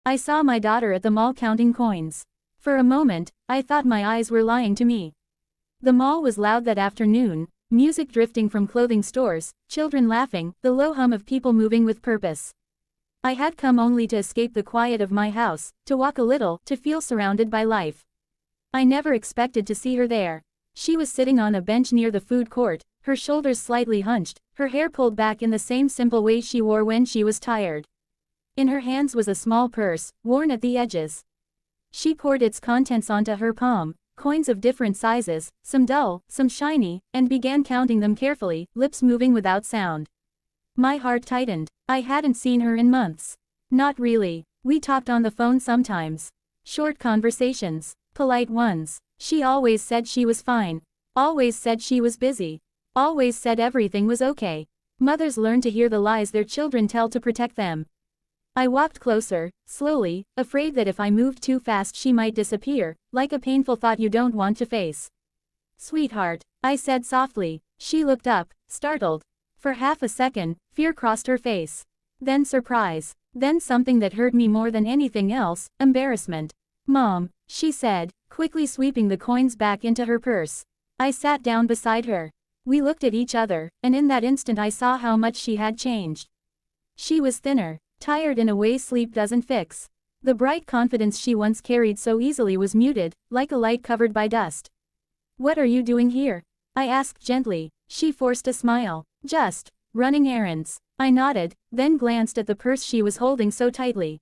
I saw my daughter at the mall counting coins. For a moment, I thought my eyes were lying to me. The mall was loud that afternoon, music drifting from clothing stores, children laughing, the low hum of people moving with purpose. I had come only to escape the quiet of my house, to walk a little, to feel surrounded by life. I never expected to see her there. She was sitting on a bench near the food court, her shoulders slightly hunched, her hair pulled back in the same simple way she wore when she was tired. In her hands was a small purse, worn at the edges. She poured its contents onto her palm, coins of different sizes, some dull, some shiny, and began counting them carefully, lips moving without sound. My heart tightened. I hadn't seen her in months. Not really. We talked on the phone sometimes. Short conversations. Polite ones. She always said she was fine. Always said she was busy. Always said everything was okay. Mothers learn to hear the lies their children tell to protect them. I walked closer, slowly, afraid that if I moved too fast she might disappear, like a painful thought you don't want to face. "Sweetheart," I said softly. She looked up, startled. For half a second, fear crossed her face. Then surprise. Then something that hurt me more than anything else, embarrassment. "Mom," she said, quickly sweeping the coins back into her purse. I sat down beside her. We looked at each other, and in that instant I saw how much she had changed. She was thinner. Tired in a way sleep doesn't fix. The bright confidence she once carried so easily was muted, like a light covered by dust. "What are you doing here?" I asked gently. She forced a smile. "Just running errands." I nodded, then glanced at the purse she was holding so tightly.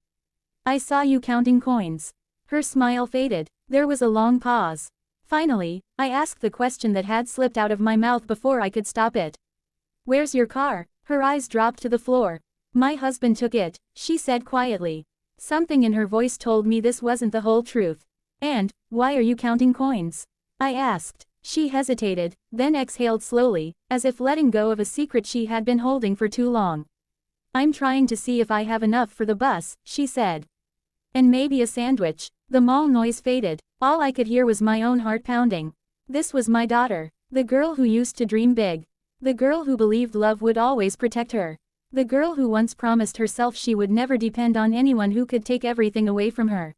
"I saw you counting coins." Her smile faded. There was a long pause. Finally, I asked the question that had slipped out of my mouth before I could stop it. "Where's your car?" Her eyes dropped to the floor. "My husband took it," she said quietly. Something in her voice told me this wasn't the whole truth. "And, why are you counting coins?" I asked. She hesitated, then exhaled slowly, as if letting go of a secret she had been holding for too long. "I'm trying to see if I have enough for the bus," she said. "And maybe a sandwich." The mall noise faded. All I could hear was my own heart pounding. This was my daughter. The girl who used to dream big. The girl who believed love would always protect her. The girl who once promised herself she would never depend on anyone who could take everything away from her.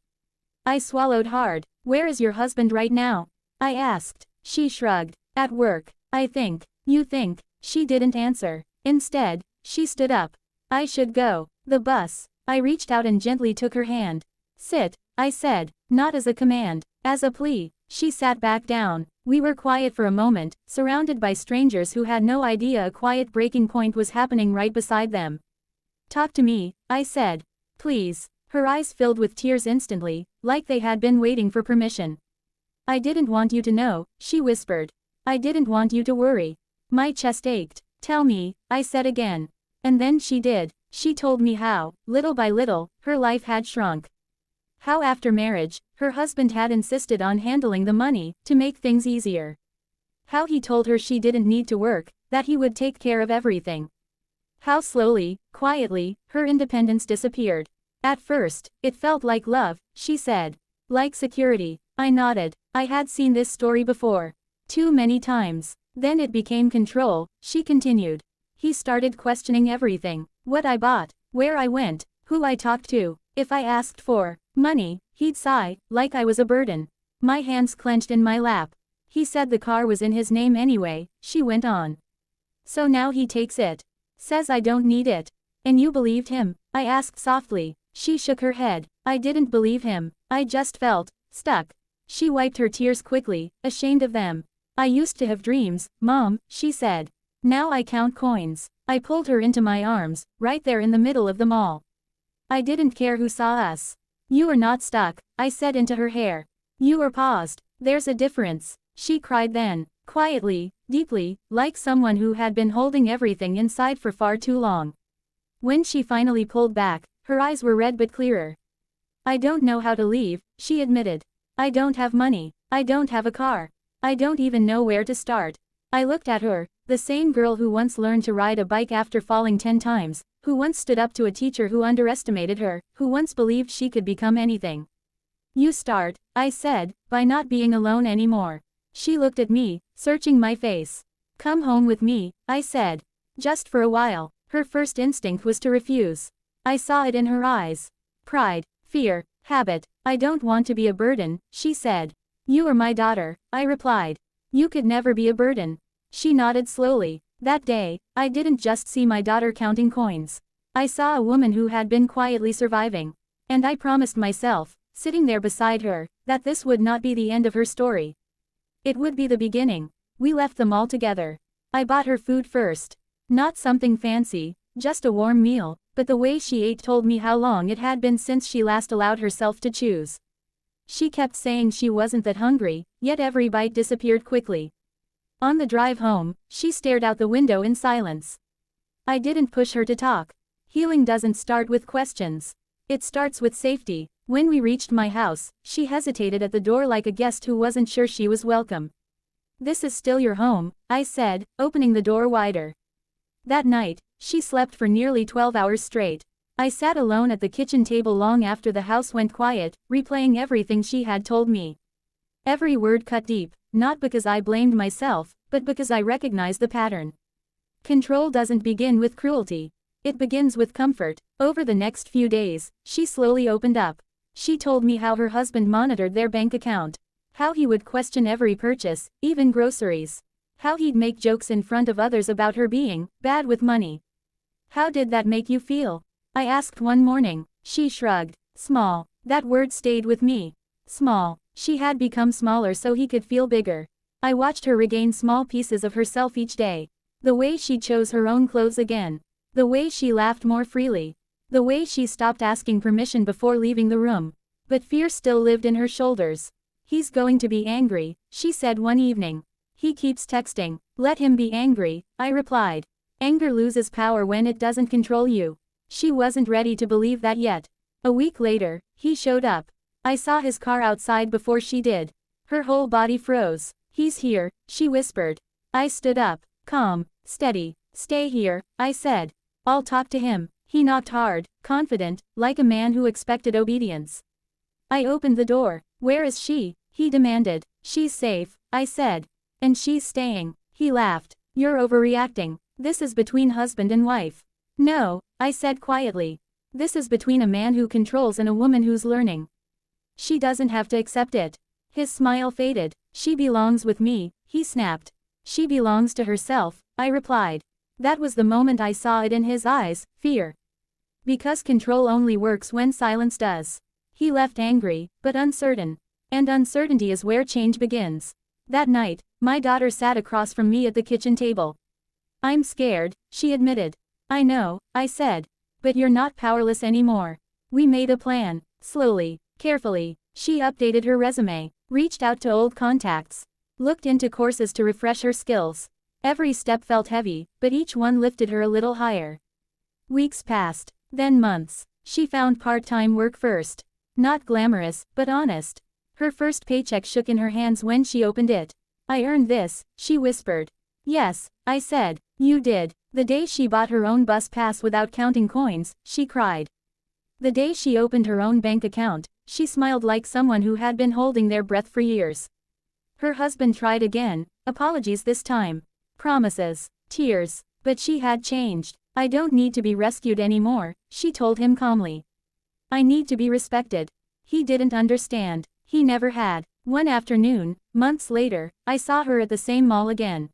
I swallowed hard. "Where is your husband right now?" I asked. She shrugged. "At work, I think." "You think?" She didn't answer. Instead, she stood up. "I should go." "The bus." I reached out and gently took her hand. "Sit," I said, not as a command, as a plea. She sat back down. We were quiet for a moment, surrounded by strangers who had no idea a quiet breaking point was happening right beside them. "Talk to me," I said. "Please." Her eyes filled with tears instantly, like they had been waiting for permission. "I didn't want you to know," she whispered. "I didn't want you to worry." My chest ached. "Tell me," I said again. And then she did. She told me how, little by little, her life had shrunk. How after marriage, her husband had insisted on handling the money, to make things easier. How he told her she didn't need to work, that he would take care of everything. How slowly, quietly, her independence disappeared. At first, it felt like love, she said. Like security. I nodded. I had seen this story before. Too many times. Then it became control, she continued. He started questioning everything. What I bought, where I went, who I talked to. If I asked for money, he'd sigh, like I was a burden. My hands clenched in my lap. He said the car was in his name anyway, she went on. So now he takes it. Says I don't need it. And you believed him? I asked softly. She shook her head. I didn't believe him. I just felt stuck. She wiped her tears quickly, ashamed of them. I used to have dreams, Mom, she said. Now I count coins. I pulled her into my arms, right there in the middle of the mall. I didn't care who saw us. You are not stuck, I said into her hair. You are paused. There's a difference. She cried then, quietly, deeply, like someone who had been holding everything inside for far too long. When she finally pulled back, her eyes were red but clearer. I don't know how to leave, she admitted. I don't have money. I don't have a car. I don't even know where to start. I looked at her, the same girl who once learned to ride a bike after falling 10 times, who once stood up to a teacher who underestimated her, who once believed she could become anything. You start, I said, by not being alone anymore. She looked at me, searching my face. Come home with me, I said. Just for a while. Her first instinct was to refuse. I saw it in her eyes. Pride, Fear. Habit. I don't want to be a burden, she said. You are my daughter, I replied. You could never be a burden. She nodded slowly. That day, I didn't just see my daughter counting coins. I saw a woman who had been quietly surviving. And I promised myself, sitting there beside her, that this would not be the end of her story. It would be the beginning. We left the mall together. I bought her food first. Not something fancy, just a warm meal, but the way she ate told me how long it had been since she last allowed herself to choose. She kept saying she wasn't that hungry, yet every bite disappeared quickly. On the drive home, she stared out the window in silence. I didn't push her to talk. Healing doesn't start with questions. It starts with safety. When we reached my house, she hesitated at the door like a guest who wasn't sure she was welcome. This is still your home, I said, opening the door wider. That night, she slept for nearly 12 hours straight. I sat alone at the kitchen table long after the house went quiet, replaying everything she had told me. Every word cut deep, not because I blamed myself, but because I recognized the pattern. Control doesn't begin with cruelty. It begins with comfort. Over the next few days, she slowly opened up. She told me how her husband monitored their bank account. How he would question every purchase, even groceries. How he'd make jokes in front of others about her being bad with money. How did that make you feel? I asked one morning. She shrugged. Small. That word stayed with me. Small. She had become smaller so he could feel bigger. I watched her regain small pieces of herself each day. The way she chose her own clothes again. The way she laughed more freely. The way she stopped asking permission before leaving the room. But fear still lived in her shoulders. He's going to be angry, she said one evening. He keeps texting. Let him be angry, I replied. Anger loses power when it doesn't control you. She wasn't ready to believe that yet. A week later, he showed up. I saw his car outside before she did. Her whole body froze. He's here, she whispered. I stood up. Calm, steady. Stay here, I said. I'll talk to him. He knocked hard, confident, like a man who expected obedience. I opened the door. Where is she? He demanded. She's safe, I said. And she's staying. He laughed. You're overreacting. This is between husband and wife. No, I said quietly. This is between a man who controls and a woman who's learning. She doesn't have to accept it. His smile faded. She belongs with me, he snapped. She belongs to herself, I replied. That was the moment I saw it in his eyes, fear. Because control only works when silence does. He left angry, but uncertain. And uncertainty is where change begins. That night, my daughter sat across from me at the kitchen table. I'm scared, she admitted. I know, I said. But you're not powerless anymore. We made a plan. Slowly, carefully, she updated her resume, reached out to old contacts, looked into courses to refresh her skills. Every step felt heavy, but each one lifted her a little higher. Weeks passed, then months. She found part-time work first. Not glamorous, but honest. Her first paycheck shook in her hands when she opened it. I earned this, she whispered. Yes, I said. You did. The day she bought her own bus pass without counting coins, she cried. The day she opened her own bank account, she smiled like someone who had been holding their breath for years. Her husband tried again, apologies this time. Promises, tears, but she had changed. I don't need to be rescued anymore, she told him calmly. I need to be respected. He didn't understand. He never had. One afternoon, months later, I saw her at the same mall again.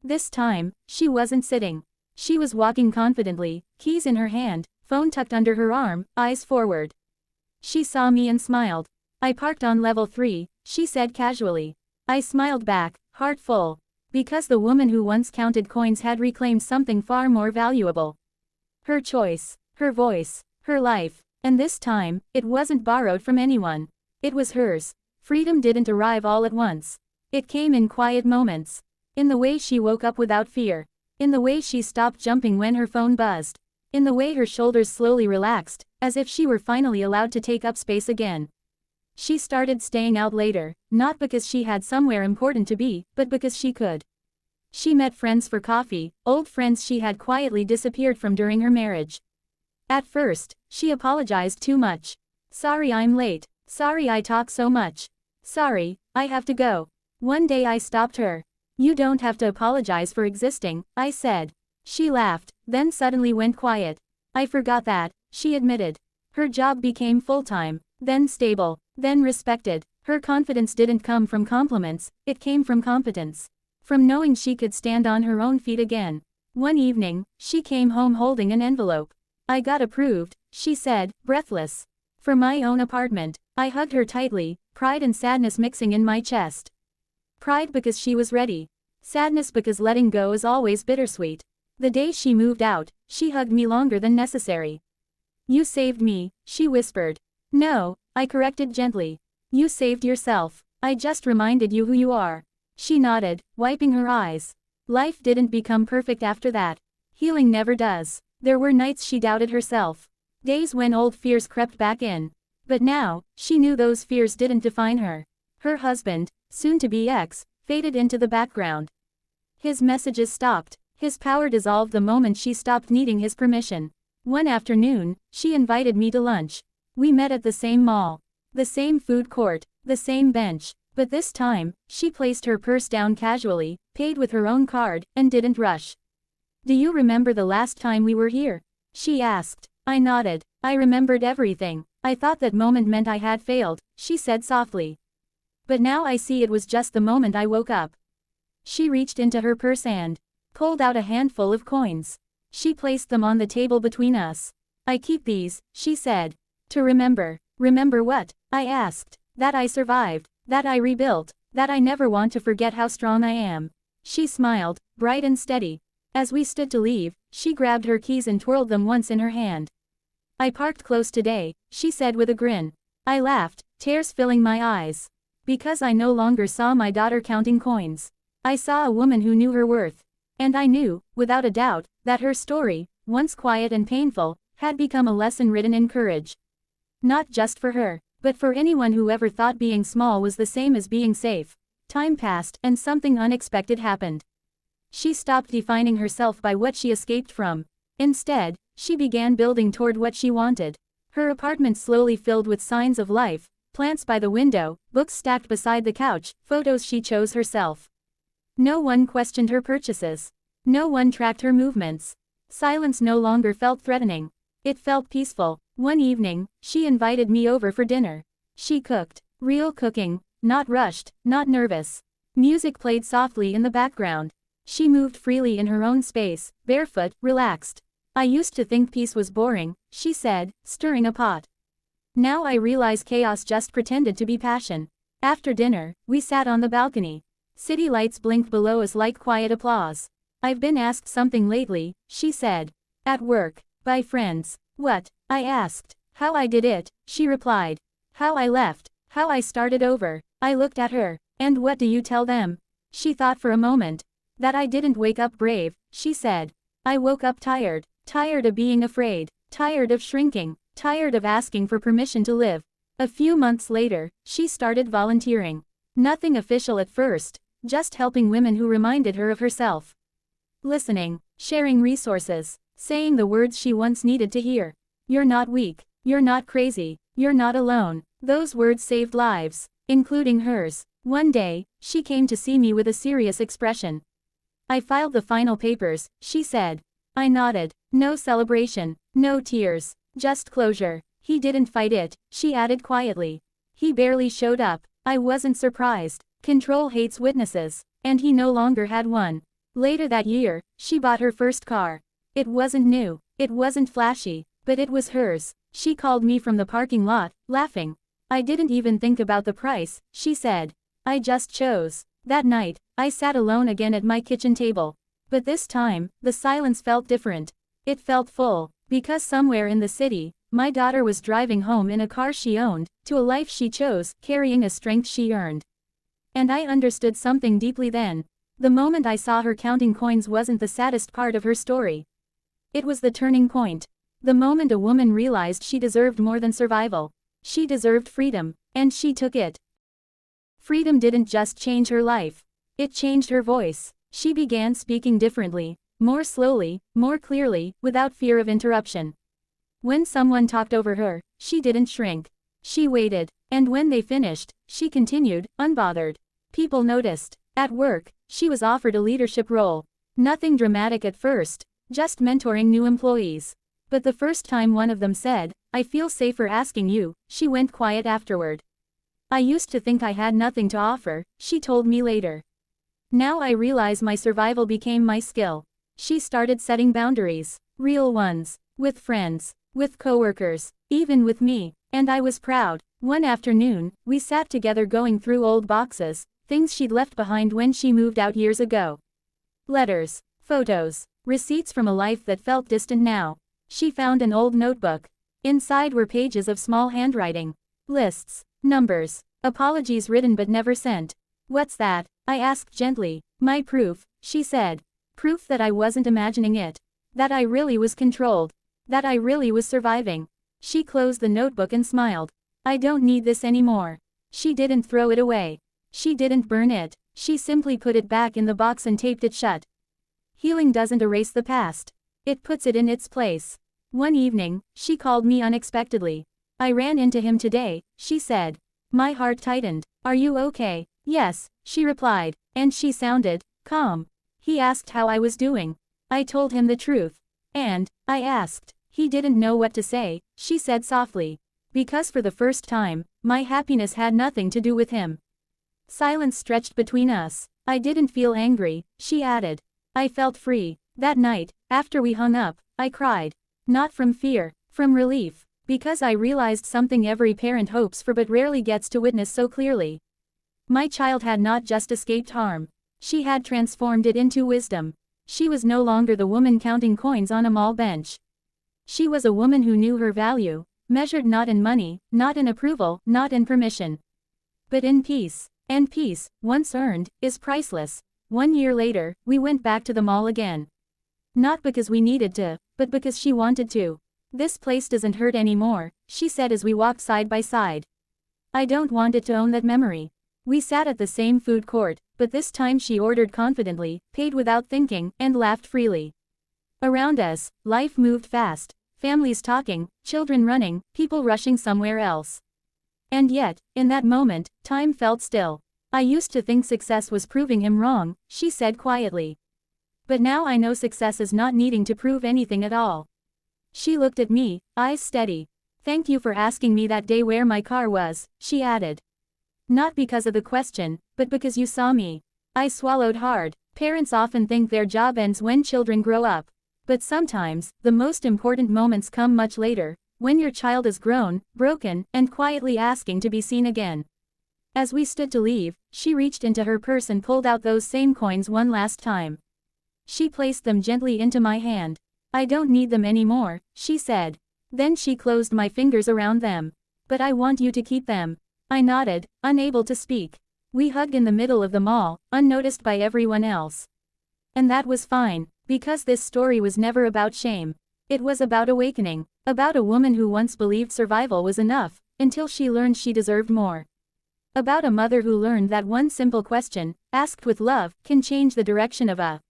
This time, she wasn't sitting. She was walking confidently, keys in her hand, phone tucked under her arm, eyes forward. She saw me and smiled. I parked on level 3, she said casually. I smiled back, heart full. Because the woman who once counted coins had reclaimed something far more valuable. Her choice, her voice, her life. And this time, it wasn't borrowed from anyone. It was hers. Freedom didn't arrive all at once. It came in quiet moments. In the way she woke up without fear. In the way she stopped jumping when her phone buzzed. In the way her shoulders slowly relaxed, as if she were finally allowed to take up space again. She started staying out later, not because she had somewhere important to be, but because she could. She met friends for coffee, old friends she had quietly disappeared from during her marriage. At first, she apologized too much. Sorry I'm late. Sorry I talk so much. Sorry, I have to go. One day I stopped her. You don't have to apologize for existing, I said. She laughed, then suddenly went quiet. I forgot that, she admitted. Her job became full-time, then stable, then respected. Her confidence didn't come from compliments, it came from competence. From knowing she could stand on her own feet again. One evening, she came home holding an envelope. "I got approved," she said, breathless. "For my own apartment." I hugged her tightly, pride and sadness mixing in my chest. Pride because she was ready. Sadness because letting go is always bittersweet. The day she moved out, she hugged me longer than necessary. "You saved me," she whispered. "No," I corrected gently. "You saved yourself. I just reminded you who you are." She nodded, wiping her eyes. Life didn't become perfect after that. Healing never does. There were nights she doubted herself. Days when old fears crept back in. But now, she knew those fears didn't define her. Her husband, soon-to-be ex, faded into the background. His messages stopped. His power dissolved the moment she stopped needing his permission. One afternoon, she invited me to lunch. We met at the same mall. The same food court, the same bench. But this time, she placed her purse down casually, paid with her own card, and didn't rush. "Do you remember the last time we were here?" she asked. I nodded. I remembered everything. "I thought that moment meant I had failed," she said softly. "But now I see it was just the moment I woke up." She reached into her purse and pulled out a handful of coins. She placed them on the table between us. "I keep these," she said. "To remember." "Remember what?" I asked. "That I survived. That I rebuilt. That I never want to forget how strong I am." She smiled, bright and steady. As we stood to leave, she grabbed her keys and twirled them once in her hand. "I parked close today," she said with a grin. I laughed, tears filling my eyes. Because I no longer saw my daughter counting coins. I saw a woman who knew her worth. And I knew, without a doubt, that her story, once quiet and painful, had become a lesson written in courage. Not just for her, but for anyone who ever thought being small was the same as being safe. Time passed, and something unexpected happened. She stopped defining herself by what she escaped from. Instead, she began building toward what she wanted. Her apartment slowly filled with signs of life, plants by the window, books stacked beside the couch, photos she chose herself. No one questioned her purchases. No one tracked her movements. Silence no longer felt threatening. It felt peaceful. One evening, she invited me over for dinner. She cooked. Real cooking, not rushed, not nervous. Music played softly in the background. She moved freely in her own space, barefoot, relaxed. "I used to think peace was boring," she said, stirring a pot. "Now I realize chaos just pretended to be passion." After dinner, we sat on the balcony. City lights blinked below us like quiet applause. "I've been asked something lately," she said. "At work, by friends." "What?" I asked. "How I did it," she replied. "How I left. How I started over." I looked at her. "And what do you tell them?" She thought for a moment. "That I didn't wake up brave," she said. "I woke up tired. Tired of being afraid. Tired of shrinking. Tired of asking for permission to live." A few months later, she started volunteering. Nothing official at first, just helping women who reminded her of herself. Listening, sharing resources, saying the words she once needed to hear. "You're not weak. You're not crazy. You're not alone." Those words saved lives, including hers. One day, she came to see me with a serious expression. "I filed the final papers," she said. I nodded. No celebration, no tears, just closure. "He didn't fight it," she added quietly. "He barely showed up." I wasn't surprised. Control hates witnesses. And he no longer had one. Later that year, she bought her first car. It wasn't new. It wasn't flashy. But it was hers. She called me from the parking lot, laughing. "I didn't even think about the price," she said. "I just chose." That night, I sat alone again at my kitchen table. But this time, the silence felt different. It felt full. Because somewhere in the city, my daughter was driving home in a car she owned, to a life she chose, carrying a strength she earned. And I understood something deeply then. The moment I saw her counting coins wasn't the saddest part of her story. It was the turning point. The moment a woman realized she deserved more than survival. She deserved freedom, and she took it. Freedom didn't just change her life. It changed her voice. She began speaking differently, more slowly, more clearly, without fear of interruption. When someone talked over her, she didn't shrink. She waited, and when they finished, she continued, unbothered. People noticed. At work, she was offered a leadership role. Nothing dramatic at first, just mentoring new employees. But the first time one of them said, "I feel safer asking you," she went quiet afterward. "I used to think I had nothing to offer," she told me later. "Now I realize my survival became my skill." She started setting boundaries. Real ones. With friends. With coworkers. Even with me. And I was proud. One afternoon, we sat together going through old boxes, things she'd left behind when she moved out years ago. Letters. Photos. Receipts from a life that felt distant now. She found an old notebook. Inside were pages of small handwriting. Lists. Numbers. Apologies written but never sent. "What's that?" I asked gently. "My proof," she said. Proof that I wasn't imagining it. That I really was controlled. That I really was surviving. She closed the notebook and smiled. "I don't need this anymore." She didn't throw it away. She didn't burn it. She simply put it back in the box and taped it shut. Healing doesn't erase the past. It puts it in its place. One evening, she called me unexpectedly. "I ran into him today," she said. My heart tightened. "Are you okay?" "Yes," she replied. And she sounded calm. He asked how I was doing. I told him the truth. And I asked. He didn't know what to say, she said softly. Because for the first time, my happiness had nothing to do with him. Silence stretched between us. I didn't feel angry, she added. I felt free. That night, after we hung up, I cried. Not from fear, from relief. Because I realized something every parent hopes for but rarely gets to witness so clearly. My child had not just escaped harm. She had transformed it into wisdom. She was no longer the woman counting coins on a mall bench. She was a woman who knew her value, measured not in money, not in approval, not in permission, but in peace. And peace, once earned, is priceless. 1 year later, we went back to the mall again. Not because we needed to, but because she wanted to. "This place doesn't hurt anymore," she said as we walked side by side. "I don't want it to own that memory." We sat at the same food court, but this time she ordered confidently, paid without thinking, and laughed freely. Around us, life moved fast. Families talking, children running, people rushing somewhere else. And yet, in that moment, time felt still. "I used to think success was proving him wrong," she said quietly. "But now I know success is not needing to prove anything at all." She looked at me, eyes steady. "Thank you for asking me that day where my car was," she added. "Not because of the question, but because you saw me." I swallowed hard. Parents often think their job ends when children grow up. But sometimes, the most important moments come much later, when your child is grown, broken, and quietly asking to be seen again. As we stood to leave, she reached into her purse and pulled out those same coins one last time. She placed them gently into my hand. "I don't need them anymore," she said. Then she closed my fingers around them. "But I want you to keep them." I nodded, unable to speak. We hugged in the middle of the mall, unnoticed by everyone else. And that was fine, because this story was never about shame. It was about awakening. About a woman who once believed survival was enough, until she learned she deserved more. About a mother who learned that one simple question, asked with love, can change the direction of a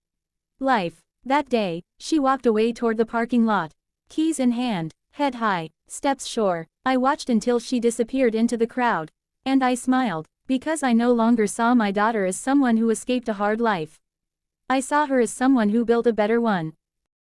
life. That day, she walked away toward the parking lot. Keys in hand, head high, steps sure. I watched until she disappeared into the crowd. And I smiled, because I no longer saw my daughter as someone who escaped a hard life. I saw her as someone who built a better one.